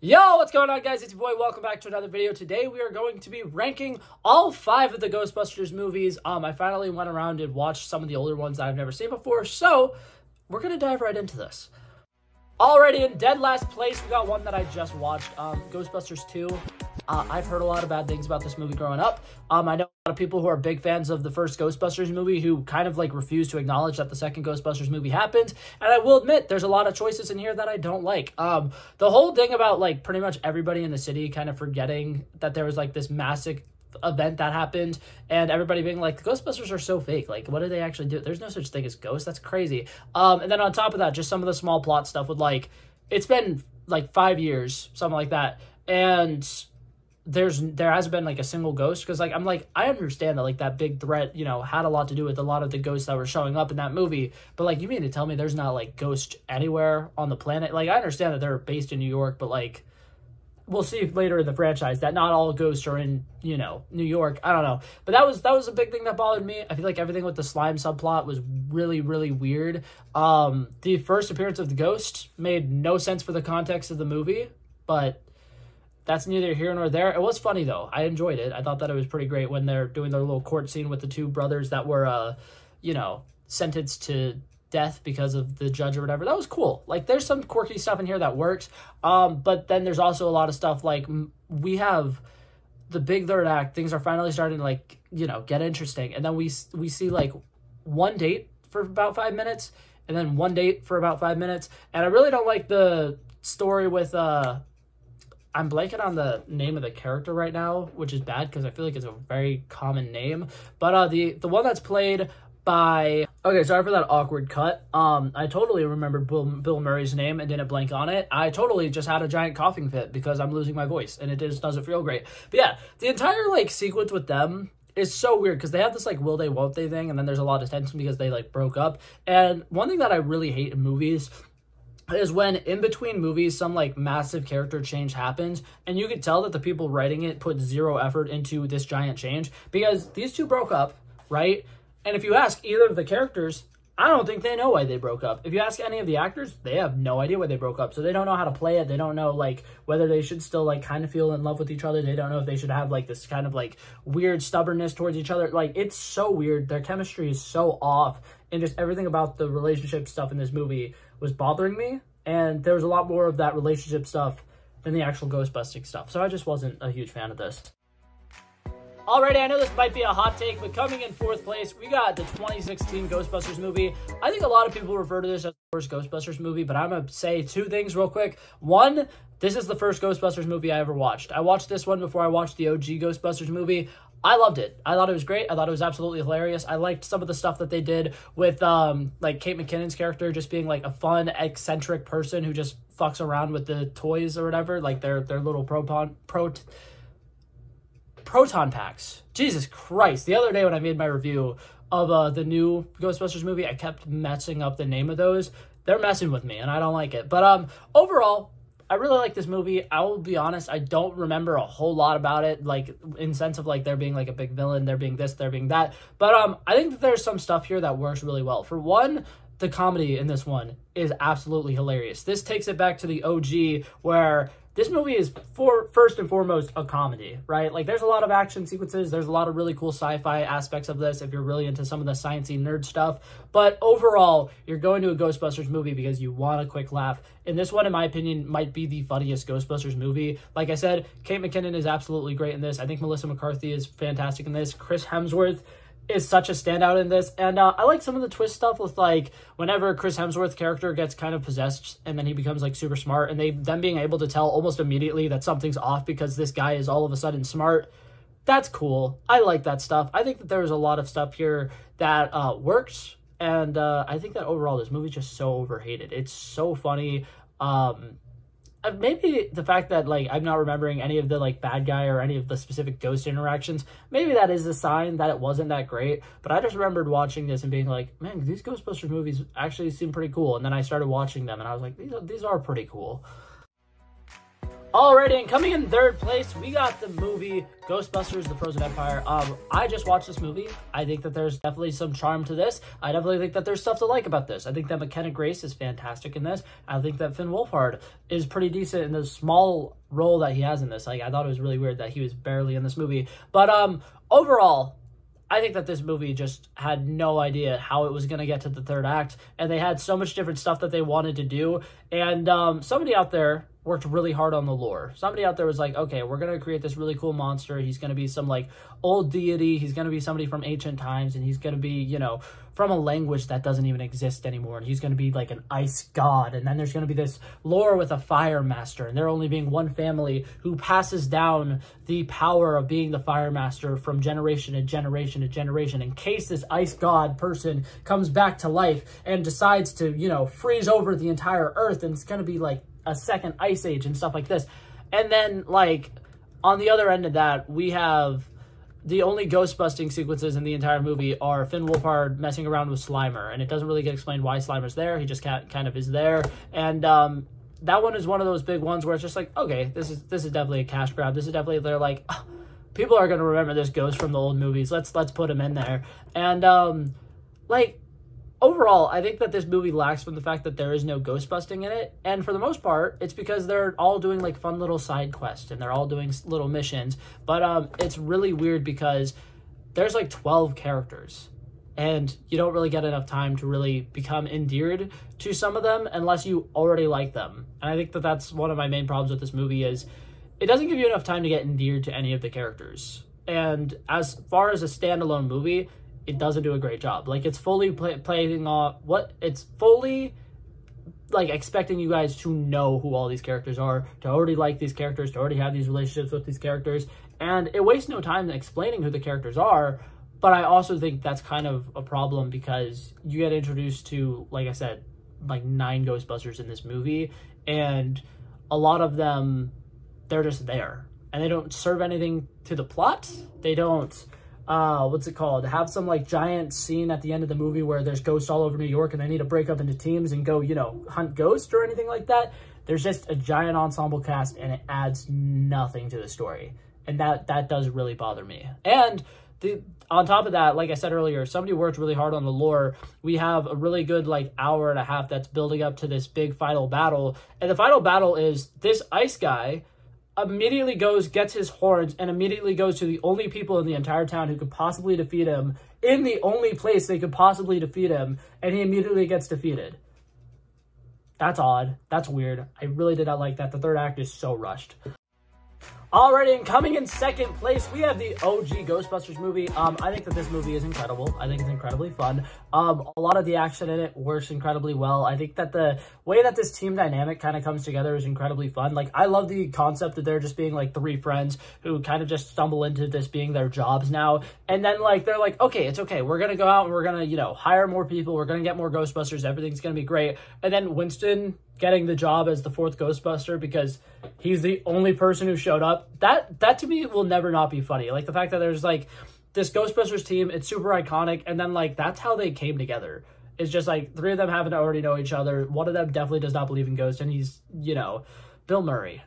Yo, what's going on, guys? It's your boy. Welcome back to another video. Today we are going to be ranking all 5 of the Ghostbusters movies. I finally went around and watched some of the older ones that I've never seen before, so we're gonna dive right into this. Already in dead last place, we got one that I just watched, Ghostbusters 2. I've heard a lot of bad things about this movie growing up. I know a lot of people who are big fans of the first Ghostbusters movie who kind of like refuse to acknowledge that the second Ghostbusters movie happened. And I will admit, there's a lot of choices in here that I don't like. The whole thing about like pretty much everybody in the city kind of forgetting that there was like this massive event that happened and everybody being like, the Ghostbusters are so fake. Like, what did they actually do? There's no such thing as ghosts. That's crazy. And then on top of that, just some of the small plot stuff with like, it's been like 5 years, something like that. And there hasn't been like a single ghost, because like I understand that like that big threat, you know, had a lot to do with a lot of the ghosts that were showing up in that movie, but like, you mean to tell me there's not like ghosts anywhere on the planet? Like, I understand that they're based in New York, but like, we'll see later in the franchise that not all ghosts are in, you know, New York. I don't know, but that was a big thing that bothered me. I feel like everything with the slime subplot was really weird. The first appearance of the ghost made no sense for the context of the movie, but that's neither here nor there. It was funny, though. I enjoyed it. I thought that it was pretty great when they're doing their little court scene with the 2 brothers that were, you know, sentenced to death because of the judge or whatever. That was cool. Like, there's some quirky stuff in here that works. But then there's also a lot of stuff, like, we have the big third act. Things are finally starting to, like, you know, get interesting. And then we see, like, one date for about 5 minutes, and then one date for about 5 minutes. And I really don't like the story with, I'm blanking on the name of the character right now, which is bad because I feel like it's a very common name. But the one that's played by... Okay, sorry for that awkward cut. I totally remembered Bill Murray's name and didn't blank on it. I totally just had a giant coughing fit because I'm losing my voice and it just doesn't feel great. But yeah, the entire like sequence with them is so weird because they have this like will they won't they thing, and then there's a lot of tension because they like broke up. And one thing that I really hate in movies is when in between movies some like massive character change happens and you could tell that the people writing it put 0 effort into this giant change, because these 2 broke up, right? And if you ask either of the characters, I don't think they know why they broke up. If you ask any of the actors, they have no idea why they broke up. So they don't know how to play it. They don't know like whether they should still like kind of feel in love with each other. They don't know if they should have like this kind of like weird stubbornness towards each other. Like, it's so weird. Their chemistry is so off, and just everything about the relationship stuff in this movie was bothering me. And there was a lot more of that relationship stuff than the actual ghost-busting stuff. So I just wasn't a huge fan of this. Alrighty, I know this might be a hot take, but coming in 4th place, we got the 2016 Ghostbusters movie. I think a lot of people refer to this as the first Ghostbusters movie, but I'm going to say 2 things real quick. One, this is the first Ghostbusters movie I ever watched. I watched this one before I watched the OG Ghostbusters movie. I loved it. I thought it was great. I thought it was absolutely hilarious. I liked some of the stuff that they did with, like, Kate McKinnon's character just being, like, a fun, eccentric person who just fucks around with the toys or whatever, like their little proton packs. Jesus Christ. The other day when I made my review of the new Ghostbusters movie, I kept messing up the name of those. They're messing with me, and I don't like it. But overall, I really like this movie. I will be honest, I don't remember a whole lot about it, like, in sense of, like, there being, like, a big villain, there being this, there being that. But I think that there's some stuff here that works really well. For one, the comedy in this one is absolutely hilarious. This takes it back to the OG, where this movie is first and foremost a comedy, right? Like, there's a lot of action sequences. There's a lot of really cool sci-fi aspects of this if you're really into some of the sciencey nerd stuff. But overall, you're going to a Ghostbusters movie because you want a quick laugh. And this one, in my opinion, might be the funniest Ghostbusters movie. Like I said, Kate McKinnon is absolutely great in this. I think Melissa McCarthy is fantastic in this. Chris Hemsworth is such a standout in this. And I like some of the twist stuff with, like, whenever Chris Hemsworth's character gets kind of possessed and then he becomes, like, super smart, and them being able to tell almost immediately that something's off because this guy is all of a sudden smart. That's cool. I like that stuff. I think that there's a lot of stuff here that works, and I think that overall this movie's just so overhated. It's so funny. Maybe the fact that, like, I'm not remembering any of the, like, bad guy or any of the specific ghost interactions, maybe that is a sign that it wasn't that great. But I just remembered watching this and being like, man, these Ghostbusters movies actually seem pretty cool. And then I started watching them and I was like, these are pretty cool. Alrighty, and coming in third place, we got the movie Ghostbusters the Frozen Empire. I just watched this movie. I think that there's definitely some charm to this. I definitely think that there's stuff to like about this. I think that McKenna Grace is fantastic in this. I think that Finn Wolfhard is pretty decent in the small role that he has in this. Like, I thought it was really weird that he was barely in this movie. But overall, I think that this movie just had no idea how it was going to get to the third act, and they had so much different stuff that they wanted to do, and somebody out there worked really hard on the lore. Somebody out there was like, okay, we're going to create this really cool monster. He's going to be some, like, old deity. He's going to be somebody from ancient times, and he's going to be, you know, from a language that doesn't even exist anymore, and he's going to be, like, an ice god, and then there's going to be this lore with a fire master, and there only being one family who passes down the power of being the fire master from generation to generation to generation, in case this ice god person comes back to life and decides to, you know, freeze over the entire earth, and it's going to be, like, a second ice age and stuff like this. And then, like, on the other end of that, we have the only ghost busting sequences in the entire movie are Finn Wolfhard messing around with Slimer, and it doesn't really get explained why Slimer's there. He just kind of is there. And that one is one of those big ones where it's just like, okay, this is definitely a cash grab. This is definitely, they're like, oh, people are going to remember this ghost from the old movies. Let's put him in there. And like, overall, I think that this movie lacks from the fact that there is no ghost busting in it. And for the most part, it's because they're all doing, like, fun little side quests, and they're all doing little missions. But it's really weird because there's, like, 12 characters, and you don't really get enough time to really become endeared to some of them unless you already like them. And I think that that's one of my main problems with this movie is it doesn't give you enough time to get endeared to any of the characters. And as far as a standalone movie, it doesn't do a great job. Like, it's fully playing off it's fully, like, expecting you guys to know who all these characters are, to already like these characters, to already have these relationships with these characters, and it wastes no time in explaining who the characters are. But I also think that's kind of a problem because you get introduced to, like I said, like 9 Ghostbusters in this movie, and a lot of them, they're just there, and they don't serve anything to the plot. They don't what's it called, have some, like, giant scene at the end of the movie where there's ghosts all over New York and they need to break up into teams and go, you know, hunt ghosts or anything like that. There's just a giant ensemble cast, and it adds nothing to the story, and that does really bother me. And on top of that, like I said earlier, somebody worked really hard on the lore. We have a really good, like, hour and a half that's building up to this big final battle, and the final battle is this ice guy immediately gets his horns, and immediately goes to the only people in the entire town who could possibly defeat him, in the only place they could possibly defeat him, and he immediately gets defeated. That's odd. That's weird. I really did not like that. The third act is so rushed. Alrighty, and coming in second place, we have the OG Ghostbusters movie. I think that this movie is incredible. I think it's incredibly fun. A lot of the action in it works incredibly well. I think that the way that this team dynamic kind of comes together is incredibly fun. Like, I love the concept that they're just being, like, 3 friends who kind of just stumble into this being their jobs now. And then, like, they're like, okay, it's okay. We're going to go out and we're going to, you know, hire more people. We're going to get more Ghostbusters. Everything's going to be great. And then Winston getting the job as the 4th Ghostbuster because he's the only person who showed up. That to me will never not be funny. Like, the fact that there's, like, this Ghostbusters team, it's super iconic, and then, like, that's how they came together. It's just, like, 3 of them happen to already know each other. One of them definitely does not believe in ghosts, and he's, you know, Bill Murray.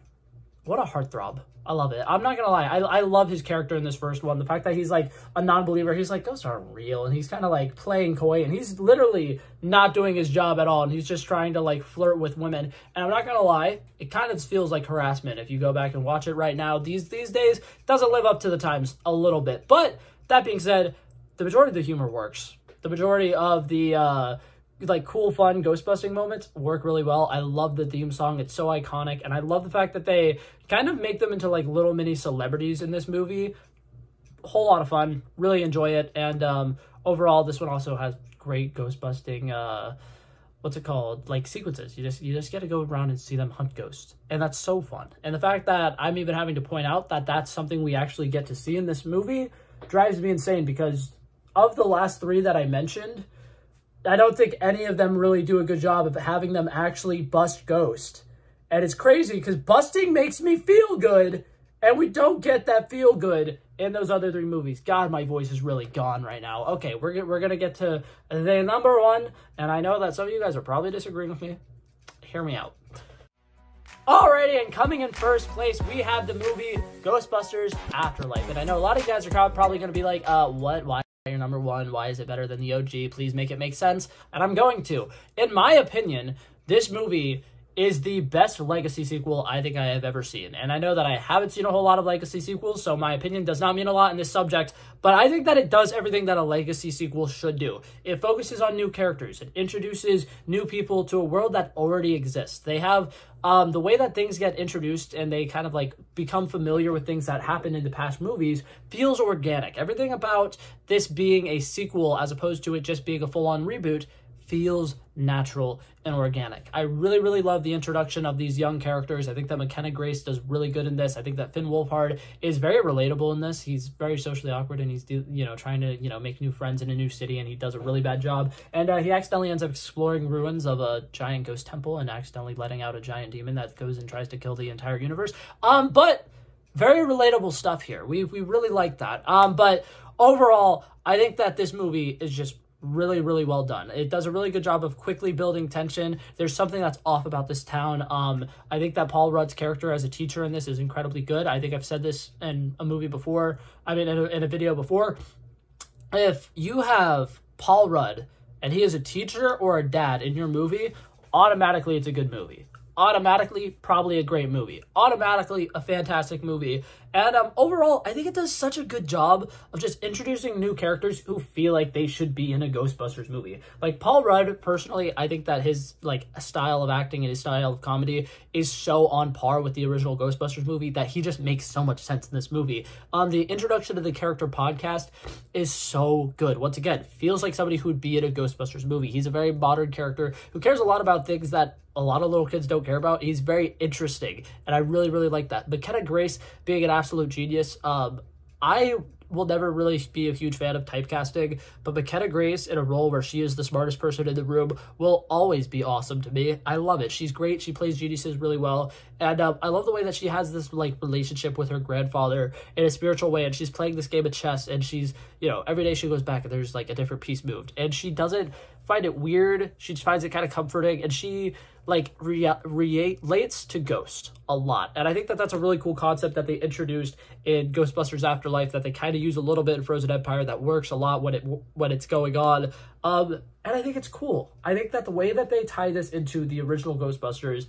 What a heartthrob. I love it. I'm not gonna lie. I love his character in this first one. The fact that he's, like, a non-believer. He's like, ghosts aren't real. And he's kind of, like, playing coy. And he's literally not doing his job at all. And he's just trying to, like, flirt with women. And I'm not gonna lie. It kind of feels like harassment if you go back and watch it right now. These days, it doesn't live up to the times a little bit. But that being said, the majority of the humor works. The majority of the, like, cool, fun ghost-busting moments work really well. I love the theme song. It's so iconic. And I love the fact that they kind of make them into, like, little mini celebrities in this movie. Whole lot of fun. Really enjoy it. And overall, this one also has great ghost-busting, what's it called? Like, sequences. You just get to go around and see them hunt ghosts. And that's so fun. And the fact that I'm even having to point out that that's something we actually get to see in this movie drives me insane, because of the last 3 that I mentioned, I don't think any of them really do a good job of having them actually bust ghosts. And it's crazy because busting makes me feel good, and we don't get that feel good in those other 3 movies. God, my voice is really gone right now. Okay, we're going to get to the number 1, and I know that some of you guys are probably disagreeing with me. Hear me out. Alrighty, and coming in first place, we have the movie Ghostbusters Afterlife. And I know a lot of you guys are probably going to be like, what? Why are you number one? Why is it better than the OG? Please make it make sense. And I'm going to. In my opinion, this movie is the best legacy sequel I think I have ever seen. And I know that I haven't seen a whole lot of legacy sequels, so my opinion does not mean a lot in this subject, but I think that it does everything that a legacy sequel should do. It focuses on new characters. It introduces new people to a world that already exists. They have the way that things get introduced and they kind of like become familiar with things that happened in the past movies feels organic. Everything about this being a sequel as opposed to it just being a full-on reboot feels natural and organic. I really, really love the introduction of these young characters. I think that McKenna Grace does really good in this. I think that Finn Wolfhard is very relatable in this. He's very socially awkward and he's, trying to, make new friends in a new city, and he does a really bad job. And he accidentally ends up exploring ruins of a giant ghost temple and accidentally letting out a giant demon that goes and tries to kill the entire universe. But very relatable stuff here. We really like that. But overall, I think that this movie is just really, really well done. It does a really good job of quickly building tension. There's something that's off about this town. I think that Paul Rudd's character as a teacher in this is incredibly good. I think I've said this in a movie before. In a video before. If you have Paul Rudd and he is a teacher or a dad in your movie, automatically it's a good movie. Automatically, probably a great movie. Automatically, a fantastic movie. And overall, I think it does such a good job of just introducing new characters who feel like they should be in a Ghostbusters movie. Like, Paul Rudd, personally, I think that his, style of acting and his style of comedy is so on par with the original Ghostbusters movie that he just makes so much sense in this movie. The introduction to the character podcast is so good. Once again, feels like somebody who would be in a Ghostbusters movie. He's a very modern character who cares a lot about things that a lot of little kids don't care about. He's very interesting, and I really, really like that. McKenna Grace being an absolute genius. I will never really be a huge fan of typecasting, but McKenna Grace in a role where she is the smartest person in the room will always be awesome to me. I love it. She's great. She plays geniuses really well, and I love the way that she has this relationship with her grandfather in a spiritual way, and she's playing this game of chess, and she's, every day she goes back and there's a different piece moved, and she doesn't find it weird. She just finds it kind of comforting, and she relates to Ghost a lot. And I think that that's a really cool concept that they introduced in Ghostbusters Afterlife that they kind of use a little bit in Frozen Empire that works a lot when it's going on. And I think it's cool. I think that the way that they tie this into the original Ghostbusters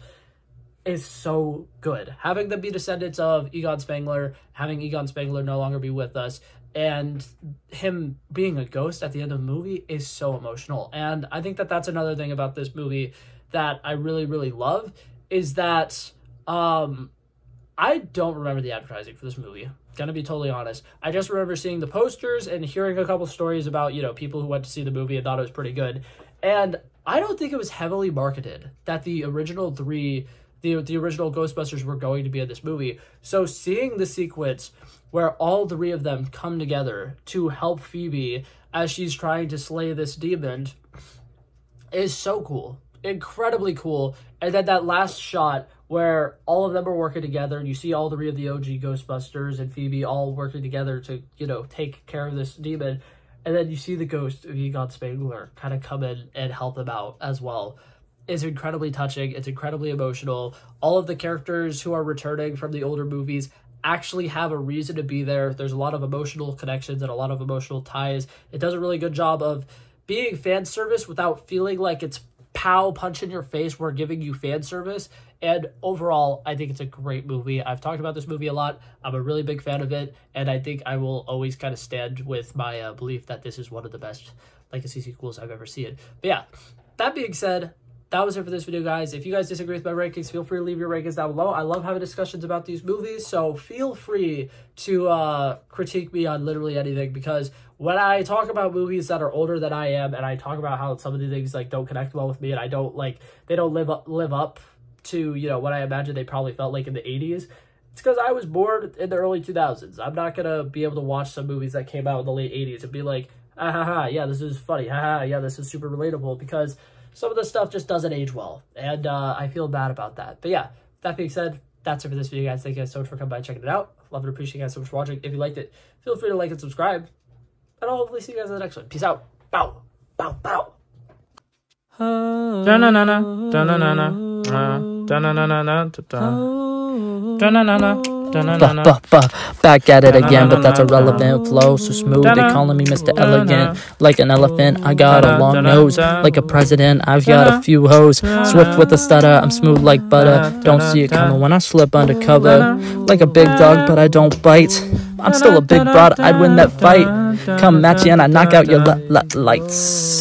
is so good. Having them be descendants of Egon Spengler, having Egon Spengler no longer be with us, and him being a ghost at the end of the movie is so emotional. And I think that that's another thing about this movie that I really, really love, is that I don't remember the advertising for this movie. Gonna be totally honest. I just remember seeing the posters and hearing a couple stories about, people who went to see the movie and thought it was pretty good. And I don't think it was heavily marketed that the original the original Ghostbusters were going to be in this movie. So seeing the sequence where all three of them come together to help Phoebe as she's trying to slay this demon is so cool. Incredibly cool. And then that last shot where all of them are working together and you see all three of the OG Ghostbusters and Phoebe all working together to, take care of this demon. And then you see the ghost of Egon Spengler kind of come in and help them out as well. It's incredibly touching. It's incredibly emotional. All of the characters who are returning from the older movies actually have a reason to be there. There's a lot of emotional connections and a lot of emotional ties. It does a really good job of being fan service without feeling like it's pow, punch in your face, we're giving you fan service. And overall, I think it's a great movie. I've talked about this movie a lot. I'm a really big fan of it, and I think I will always kind of stand with my belief that this is one of the best legacy sequels I've ever seen. But yeah, that being said, that was it for this video, guys. If you guys disagree with my rankings, feel free to leave your rankings down below. I love having discussions about these movies, so feel free to critique me on literally anything, because when I talk about movies that are older than I am, and I talk about how some of the things don't connect well with me, and I don't they don't live up to what I imagine they probably felt like in the 80s, it's because I was born in the early 2000s. I'm not gonna be able to watch some movies that came out in the late 80s and be like, ah ha ha, yeah, this is funny, ha ha, yeah, this is super relatable, because some of the stuff just doesn't age well, and I feel bad about that. But yeah, that being said, that's it for this video, guys. Thank you guys so much for coming by and checking it out. Love and appreciate you guys so much for watching. If you liked it, feel free to like and subscribe, and I'll hopefully see you guys in the next one. Peace out. Bow. Bow. Bow. Back at it again, but that's a relevant flow. So smooth, they calling me Mr. Elegant. Like an elephant, I got a long nose. Like a president, I've got a few hoes. Swift with a stutter, I'm smooth like butter. Don't see it coming when I slip undercover. Like a big dog, but I don't bite. I'm still a big broad, I'd win that fight. Come match you and I knock out your lights.